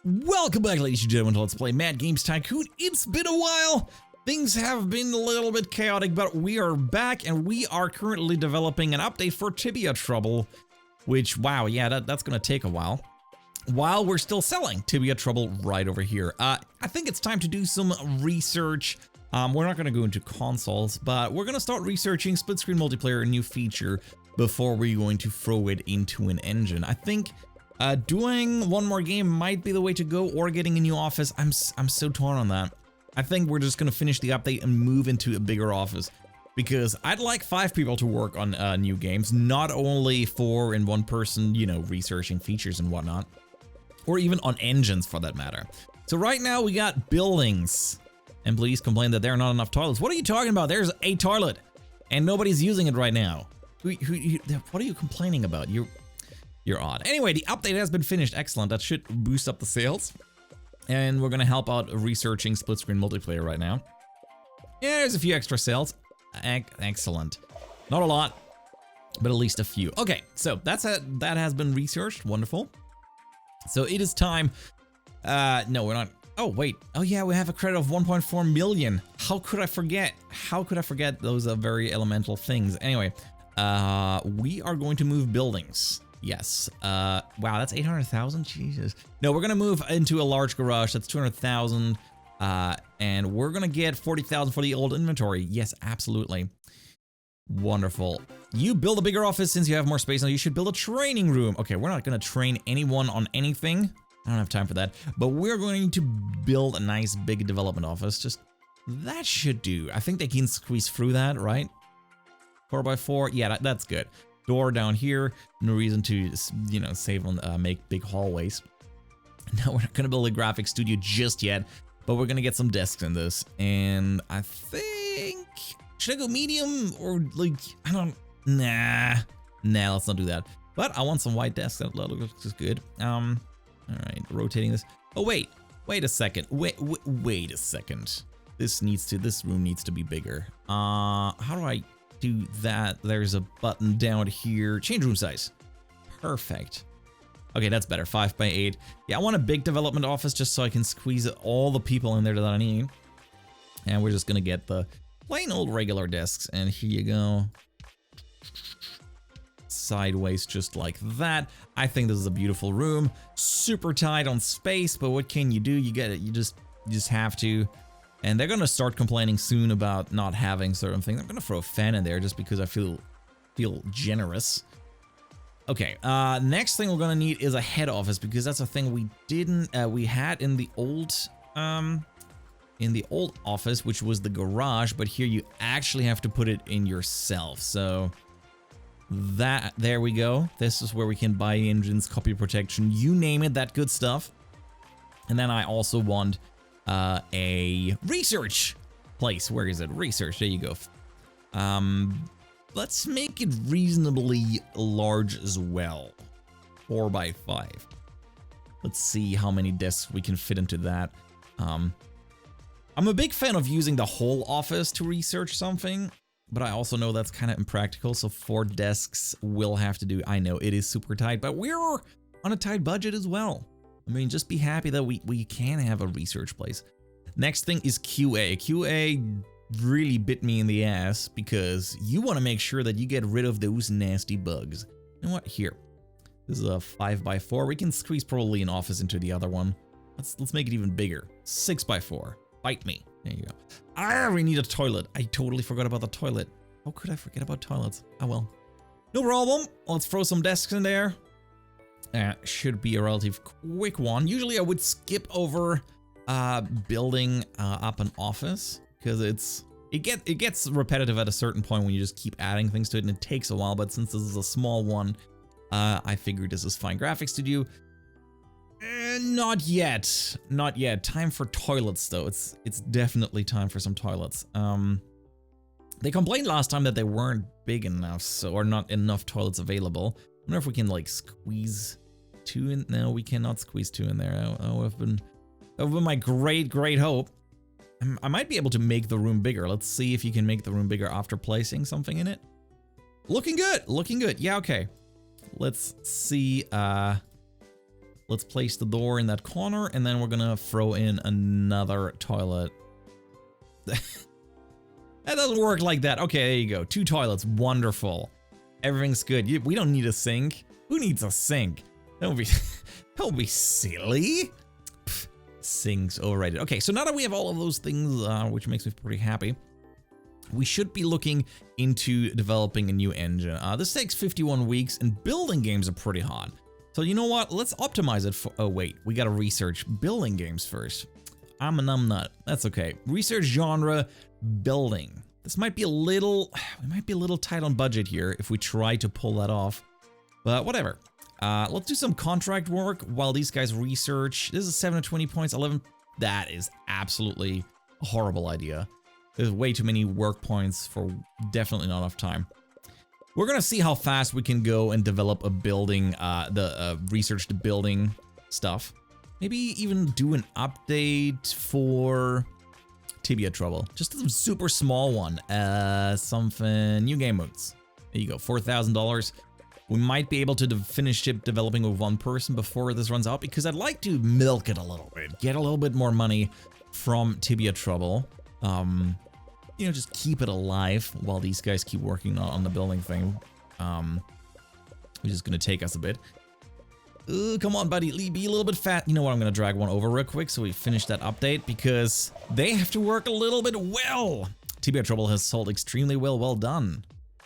Welcome back, ladies and gentlemen, to Let's Play Mad Games Tycoon. It's been a while. Things have been a little bit chaotic, but we are back, and we are currently developing an update for Tibia Trouble, which, wow, yeah, that's gonna take a while. While we're still selling Tibia Trouble right over here. I think it's time to do some research. We're not gonna go into consoles, but we're gonna start researching split-screen multiplayer, a new feature, before we're going to throw it into an engine. I think doing one more game might be the way to go, or getting a new office. I'm so torn on that. I think we're just gonna finish the update and move into a bigger office, because I'd like 5 people to work on new games, not only 4 in one person, you know, researching features and whatnot, or even on engines for that matter. So right now we got buildings. Employees complain that there are not enough toilets. What are you talking about? There's a toilet, and nobody's using it right now. What are you complaining about? You're odd. Anyway, the update has been finished. Excellent. That should boost up the sales. And we're gonna help out researching split-screen multiplayer right now. Yeah, there's a few extra sales. Excellent. Not a lot, but at least a few. Okay, so that has been researched. Wonderful. So it is time. No, we're not. Oh, wait. Oh, yeah, we have a credit of 1.4 million. How could I forget? How could I forget? Those are very elemental things. Anyway, we are going to move buildings. Yes. Wow, that's 800,000? Jesus. No, we're going to move into a large garage. That's 200,000. And we're going to get 40,000 for the old inventory. Yes, absolutely. Wonderful. You build a bigger office since you have more space now. You should build a training room. Okay, we're not going to train anyone on anything. I don't have time for that. But we're going to build a nice big development office. Just that should do. I think they can squeeze through that, right? 4x4. Yeah, that's good. Door down here. No reason to, you know, save on make big hallways. Now we're not going to build a graphics studio just yet, but we're going to get some desks in this. And I think, should I go medium or like, I don't, nah, let's not do that. But I want some white desks. That looks good. All right, rotating this. Oh, wait a second. Wait a second. This room needs to be bigger. How do I do that? There's a button down here. Change room size. Perfect. Okay, that's better. 5x8. Yeah, I want a big development office just so I can squeeze all the people in there that I need. And we're just gonna get the plain old regular desks. And here you go. Sideways just like that. I think this is a beautiful room. Super tight on space, but what can you do? You get it. You just have to. And they're gonna start complaining soon about not having certain things. I'm gonna throw a fan in there just because I feel generous. Okay, next thing we're gonna need is a head office, because that's a thing we had in the old office, which was the garage, but here you actually have to put it in yourself. So there we go. This is where we can buy engines, copy protection, you name it, that good stuff. And then I also want a research place. Where is it? Research. There you go. Let's make it reasonably large as well. 4x5. Let's see how many desks we can fit into that. I'm a big fan of using the whole office to research something, but I also know that's kind of impractical, so 4 desks will have to do. I know it is super tight, but we're on a tight budget as well. I mean, just be happy that we can have a research place. Next thing is QA. QA really bit me in the ass, because you want to make sure that you get rid of those nasty bugs. You know what? Here. This is a 5x4. We can squeeze probably an office into the other one. Let's make it even bigger. 6x4. Bite me. There you go. We need a toilet. I totally forgot about the toilet. How could I forget about toilets? Oh well. No problem. Let's throw some desks in there. Should be a relative quick one. Usually I would skip over building up an office, because it gets repetitive at a certain point when you just keep adding things to it, and it takes a while. But since this is a small one, I figured this is fine. Graphics studio. Not yet. Not yet. Time for toilets, though. It's definitely time for some toilets. They complained last time that they weren't big enough, or not enough toilets available. I wonder if we can like squeeze 2 in. No, we cannot squeeze 2 in there. That would have been my great hope. I might be able to make the room bigger. Let's see if you can make the room bigger after placing something in it. Looking good. Looking good. Yeah. Okay. Let's see. let's place the door in that corner, and then we're gonna throw in another toilet. That doesn't work like that. Okay, there you go. 2 toilets. Wonderful. Everything's good. We don't need a sink. Who needs a sink? Don't be silly. Pfft, sinks overrated. Okay, so now that we have all of those things, which makes me pretty happy, we should be looking into developing a new engine. This takes 51 weeks, and building games are pretty hot. So you know what? Let's optimize it for... Oh, wait. We gotta research building games first. I'm a numbnut. That's okay. Research genre, building. This might be a little... We might be a little tight on budget here if we try to pull that off. But whatever. Let's do some contract work while these guys research. This is 7 to 20 points, 11. That is absolutely a horrible idea. There's way too many work points for definitely not enough time. We're gonna see how fast we can go and develop a building, research the building stuff. Maybe even do an update for Tibia Trouble. Just a super small one. Something, new game modes. There you go, $4,000. We might be able to finish it developing with 1 person before this runs out, because I'd like to milk it a little bit, get a little bit more money from Tibia Trouble. You know, just keep it alive while these guys keep working on the building thing. Which is gonna take us a bit. Come on, buddy, be a little bit fat. You know what, I'm gonna drag one over real quick so we finish that update, because they have to work a little bit well. Tibia Trouble has sold extremely well. Well done.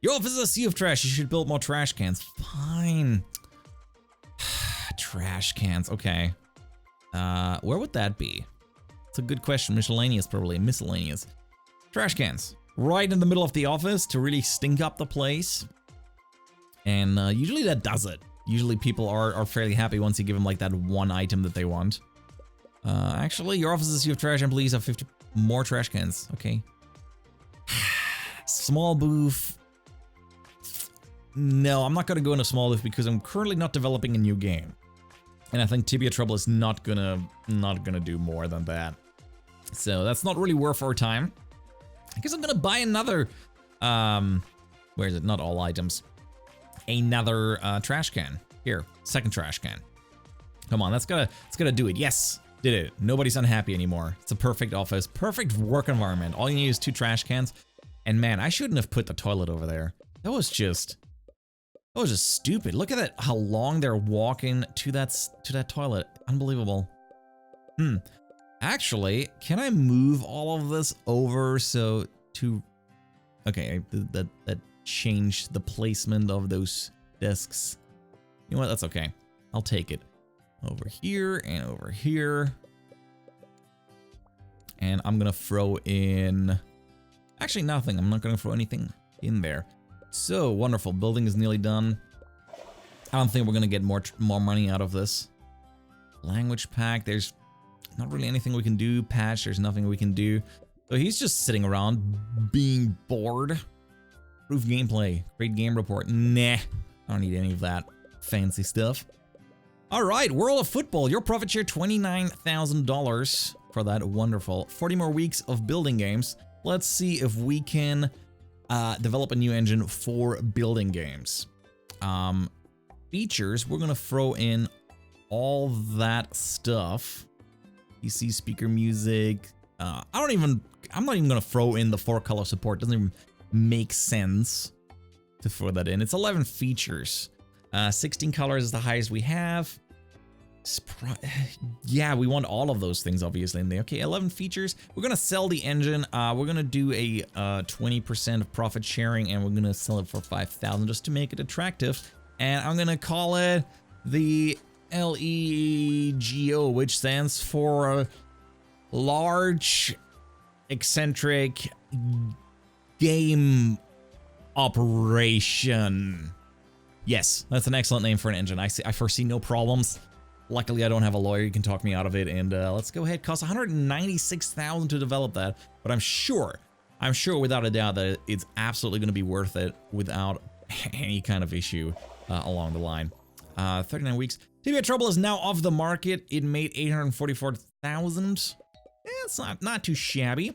Your office is a sea of trash. You should build more trash cans. Fine. Trash cans, okay. Where would that be? It's a good question. Miscellaneous, probably. Miscellaneous. Trash cans. Right in the middle of the office to really stink up the place. And usually that does it. Usually people are fairly happy once you give them like that one item that they want. Actually, your office is a sea of trash and please have 50 more trash cans. Okay. Small booth. No, I'm not gonna go into small booth because I'm currently not developing a new game. And I think Tibia Trouble is not gonna do more than that. So that's not really worth our time. I guess I'm gonna buy another, where is it? Not all items. Another trash can. Here, second trash can. Come on, that's gotta do it. Yes, did it. Nobody's unhappy anymore. It's a perfect office, perfect work environment. All you need is 2 trash cans. And man, I shouldn't have put the toilet over there. That was just stupid. Look at that, how long they're walking to that toilet. Unbelievable. Actually, can I move all of this over so to... Okay, that changed the placement of those desks. You know what, that's okay. I'll take it. Over here and over here. And I'm gonna throw in... Actually, nothing. I'm not gonna throw anything in there. So, wonderful. Building is nearly done. I don't think we're gonna get more money out of this. Language pack, there's not really anything we can do. Patch, there's nothing we can do. So he's just sitting around being bored. Proof gameplay, great game report. Nah, I don't need any of that fancy stuff. All right, World of Football, your profit share $29,000 for that. Wonderful. 40 more weeks of building games. Let's see if we can develop a new engine for building games. Features, we're gonna throw in all that stuff. PC speaker music. I'm not even gonna throw in the 4-color support. Doesn't even make sense to throw that in. It's 11 features. 16 colors is the highest we have. Yeah, we want all of those things obviously in there. Okay, 11 features. We're gonna sell the engine. We're gonna do a 20% of profit sharing, and we're gonna sell it for 5,000 just to make it attractive. And I'm gonna call it the LEGO, which stands for Large Eccentric Game Operation. Yes, that's an excellent name for an engine. I foresee no problems. Luckily, I don't have a lawyer who can talk me out of it. And let's go ahead. Cost $196,000 to develop that, but I'm sure without a doubt that it's absolutely going to be worth it without any kind of issue along the line. 39 weeks. Tibia Trouble is now off the market. It made $844,000. It's not too shabby.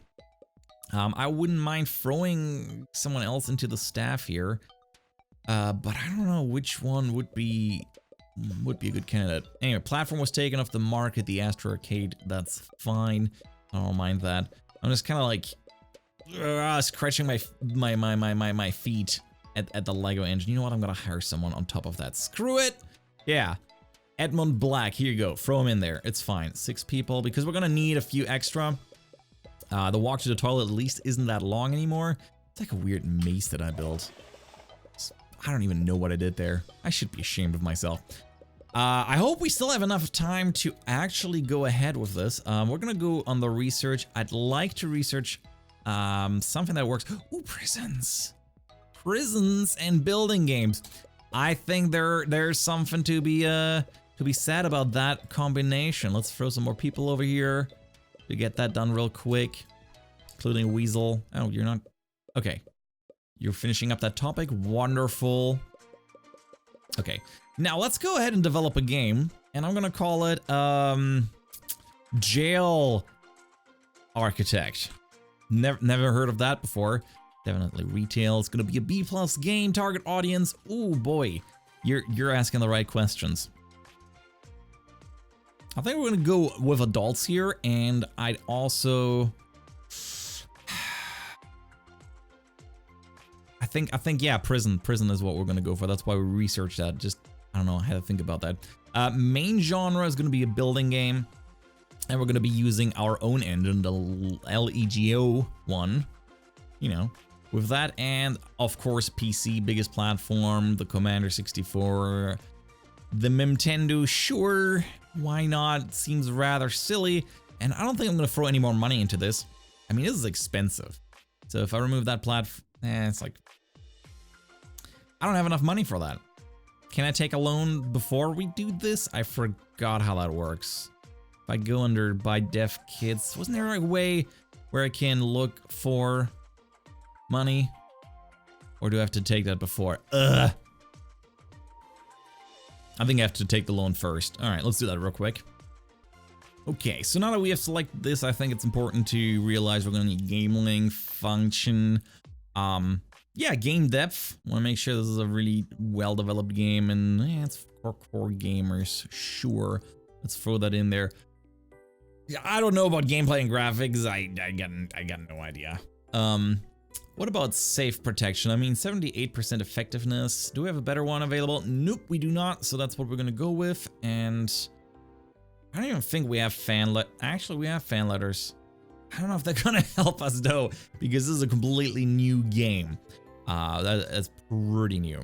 I wouldn't mind throwing someone else into the staff here. But I don't know which one would be would be a good candidate. Anyway, platform was taken off the market, the Astro Arcade, that's fine. I don't mind that. I'm just kind of like scratching my feet at the Lego engine. You know what? I'm gonna hire someone on top of that. Screw it. Yeah. Edmund Black, here you go. Throw him in there. It's fine. 6 people, because we're gonna need a few extra. The walk to the toilet at least isn't that long anymore. It's like a weird maze that I built. I don't even know what I did there. I should be ashamed of myself. I hope we still have enough time to actually go ahead with this. We're gonna go on the research. I'd like to research something that works. Ooh, prisons. Prisons and building games. I think there's something to be said about that combination. Let's throw some more people over here to get that done real quick, including Weasel. Oh, you're not. Okay. You're finishing up that topic. Wonderful. Okay. Now let's go ahead and develop a game, and I'm gonna call it Jail Architect. Never heard of that before. Definitely retail. It's gonna be a B+ game. Target audience. Ooh boy, you're asking the right questions. I think we're gonna go with adults here, and I'd also. I think yeah, prison is what we're gonna go for. That's why we researched that. Just I don't know how to think about that. Main genre is gonna be a building game, and we're gonna be using our own engine, the LEGO one. You know, with that, and of course PC, biggest platform, the Commander 64, the Nintendo. Sure, why not? Seems rather silly, and I don't think I'm gonna throw any more money into this. I mean, this is expensive, so if I remove that platform, it's like. I don't have enough money for that. Can I take a loan before we do this? I forgot how that works. If I go under buy deaf kits, wasn't there a way where I can look for money? Or do I have to take that before? Ugh. I think I have to take the loan first. All right, let's do that real quick. Okay, so now that we have selected this, I think it's important to realize we're gonna need game link, function, yeah, game depth. Want to make sure this is a really well-developed game, and yeah, it's for core gamers. Sure, let's throw that in there. Yeah, I don't know about gameplay and graphics. I got no idea. What about safe protection? I mean, 78% effectiveness. Do we have a better one available? Nope, we do not. So that's what we're gonna go with. And I don't even think we have actually, we have fan letters. I don't know if they're gonna help us though, because this is a completely new game. That's pretty new.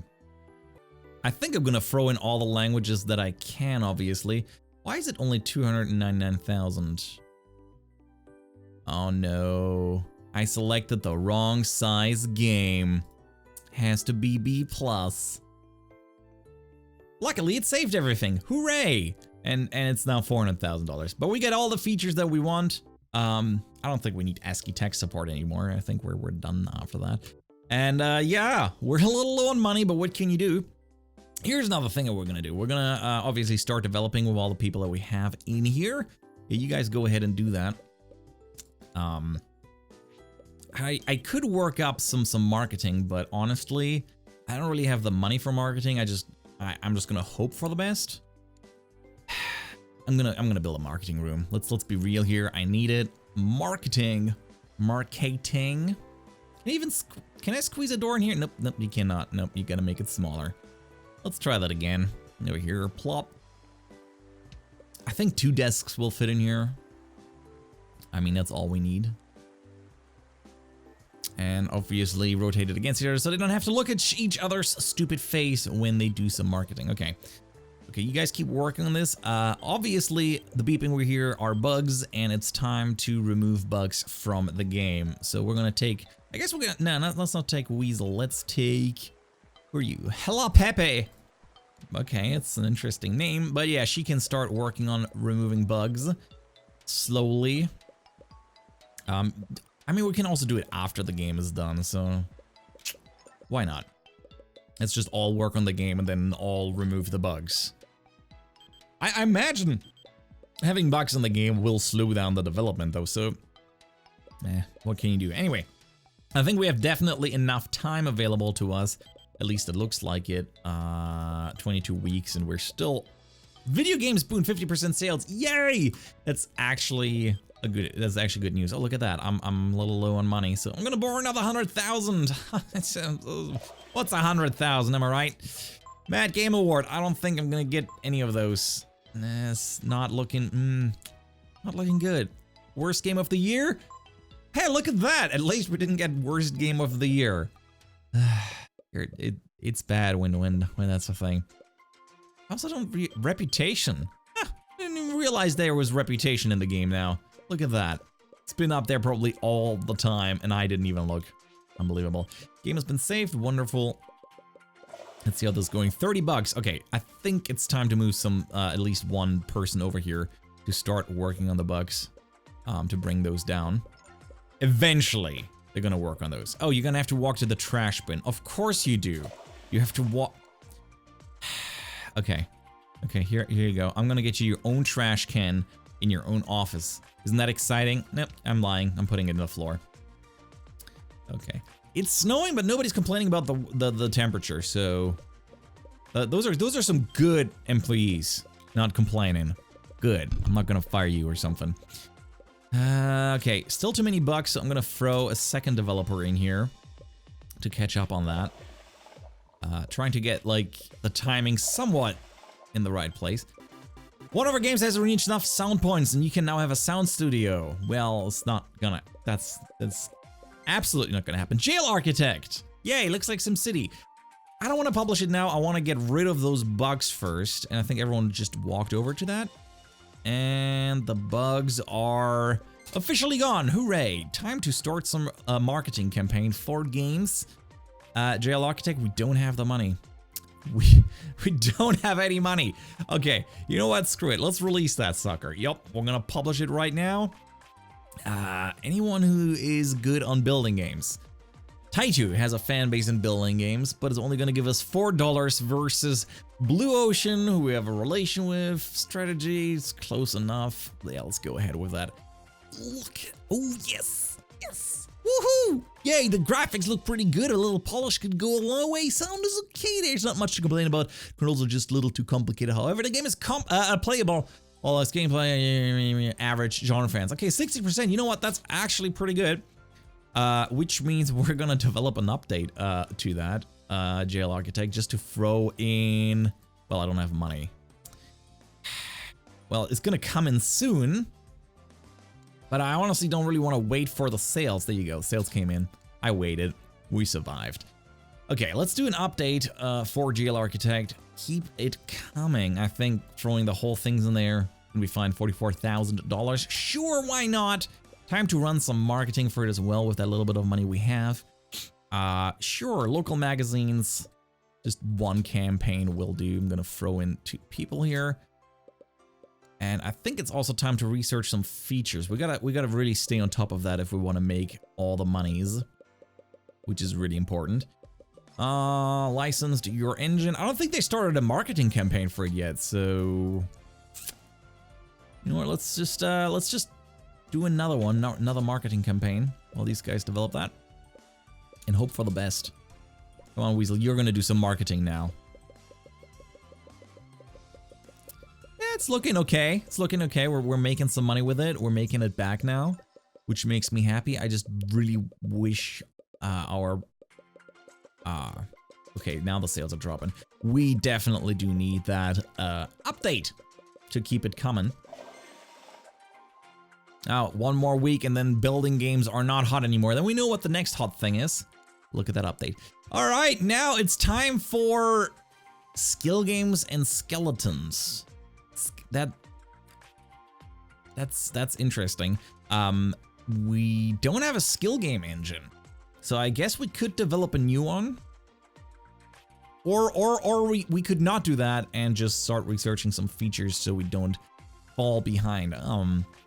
I think I'm gonna throw in all the languages that I can, obviously. Why is it only 299,000? Oh no. I selected the wrong size game. Has to be B+. Luckily, it saved everything. Hooray! And it's now $400,000. But we get all the features that we want. I don't think we need ASCII text support anymore. I think we're done now for that. And yeah, we're a little low on money, but what can you do? Here's another thing that we're gonna do. We're gonna obviously start developing with all the people that we have in here. Yeah, you guys go ahead and do that. I could work up some marketing, but honestly, I don't really have the money for marketing. I'm just gonna hope for the best. I'm gonna build a marketing room. Let's be real here. I need it. Marketing. Can I squeeze a door in here? Nope, you cannot. Nope, you gotta make it smaller. Let's try that again. Over here, plop. I think 2 desks will fit in here. I mean, that's all we need. And obviously rotate it against each other so they don't have to look at each other's stupid face when they do some marketing. Okay. Okay, you guys keep working on this. Obviously, the beeping we hear are bugs, and it's time to remove bugs from the game. So we're gonna take, I guess we're gonna, no, let's not take Weasel. Let's take, who are you? Hello, Pepe. Okay, it's an interesting name, but yeah, she can start working on removing bugs slowly. I mean, we can also do it after the game is done, so why not? Let's just all work on the game and then all remove the bugs. I imagine having bugs in the game will slow down the development though, so what can you do? Anyway, I think we have definitely enough time available to us At least it looks like it. 22 weeks and we're still... Video Game Spoon 50% sales. Yay! That's actually good news. Oh, look at that. I'm a little low on money, so I'm gonna borrow another 100,000. What's 100,000? Am I right? Mad Game Award. I don't think I'm gonna get any of those. It's not looking good. Worst game of the year? Hey, look at that! At least we didn't get worst game of the year. It's bad when that's a thing. I also don't reputation. I didn't even realize there was reputation in the game now. Look at that. It's been up there probably all the time, and I didn't even look. Unbelievable. Game has been saved. Wonderful. Let's see how this is going. 30 bucks. Okay, I think it's time to move some at least one person over here to start working on the bugs, to bring those down. Eventually, they're gonna work on those. Oh, you're gonna have to walk to the trash bin. Of course you do. You have to walk. Okay. Okay, here you go. I'm gonna get you your own trash can in your own office. Isn't that exciting? Nope, I'm lying. I'm putting it in the floor. Okay. It's snowing, but nobody's complaining about the temperature, so... those are some good employees. Not complaining. Good. I'm not gonna fire you or something. Okay, still too many bucks, so I'm gonna throw a second developer in here to catch up on that. Trying to get, like, the timing somewhat in the right place. One of our games has reached enough sound points, and you can now have a sound studio. Well, it's not gonna... That's absolutely not gonna happen. Jail Architect! Yay, looks like SimCity. I don't want to publish it now. I want to get rid of those bugs first, and I think everyone just walked over to that. And the bugs are officially gone. Hooray! Time to start some marketing campaign for games. Jail Architect, we don't have the money. We don't have any money. Okay, you know what? Screw it. Let's release that sucker. Yup, we're gonna publish it right now. Anyone who is good on building games. Tycoon has a fan base in building games, but is only gonna give us $4 versus Blue Ocean, who we have a relation with. Strategies, close enough. Yeah, let's go ahead with that. Look. Oh, yes. Yes. Woohoo! Yay, the graphics look pretty good. A little polish could go a long way. Sound is okay. There's not much to complain about. Controls are just a little too complicated. However, the game is playable. Well, it's gameplay average genre fans. Okay, 60%. You know what? That's actually pretty good. Which means we're gonna develop an update to that Jail Architect just to throw in. Well, I don't have money. Well, it's gonna come in soon. But I honestly don't really want to wait for the sales. There you go. Sales came in. I waited. We survived. Okay, let's do an update for Jail Architect. Keep it coming. I think throwing the whole things in there and we find $44,000. Sure, why not? Time to run some marketing for it as well with that little bit of money we have. Sure, local magazines. Just one campaign will do. I'm gonna throw in 2 people here. And I think it's also time to research some features. We gotta really stay on top of that if we want to make all the monies, which is really important. Licensed your engine. I don't think they started a marketing campaign for it yet, so you know what? Let's just do another one, another marketing campaign while these guys develop that, and hope for the best. Come on, Weasel, you're gonna do some marketing now. It's looking okay. It's looking okay. We're making some money with it. We're making it back now, which makes me happy. I just really wish our... okay, now the sales are dropping. We definitely do need that update to keep it coming. Now, one more week and then building games are not hot anymore. Then we know what the next hot thing is. Look at that update. All right, now it's time for skill games and skeletons. That's interesting. We don't have a skill game engine, so I guess we could develop a new one, or we could not do that and just start researching some features so we don't fall behind.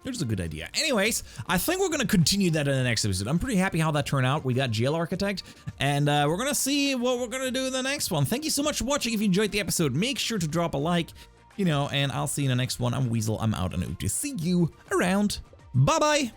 There's a good idea. Anyways, I think we're gonna continue that in the next episode. I'm pretty happy how that turned out. We got Jail Architect, and we're gonna see what we're gonna do in the next one. Thank you so much for watching. If you enjoyed the episode, make sure to drop a like. You know, and I'll see you in the next one. I'm Weasel. I'm out and hope to see you around. Bye-bye.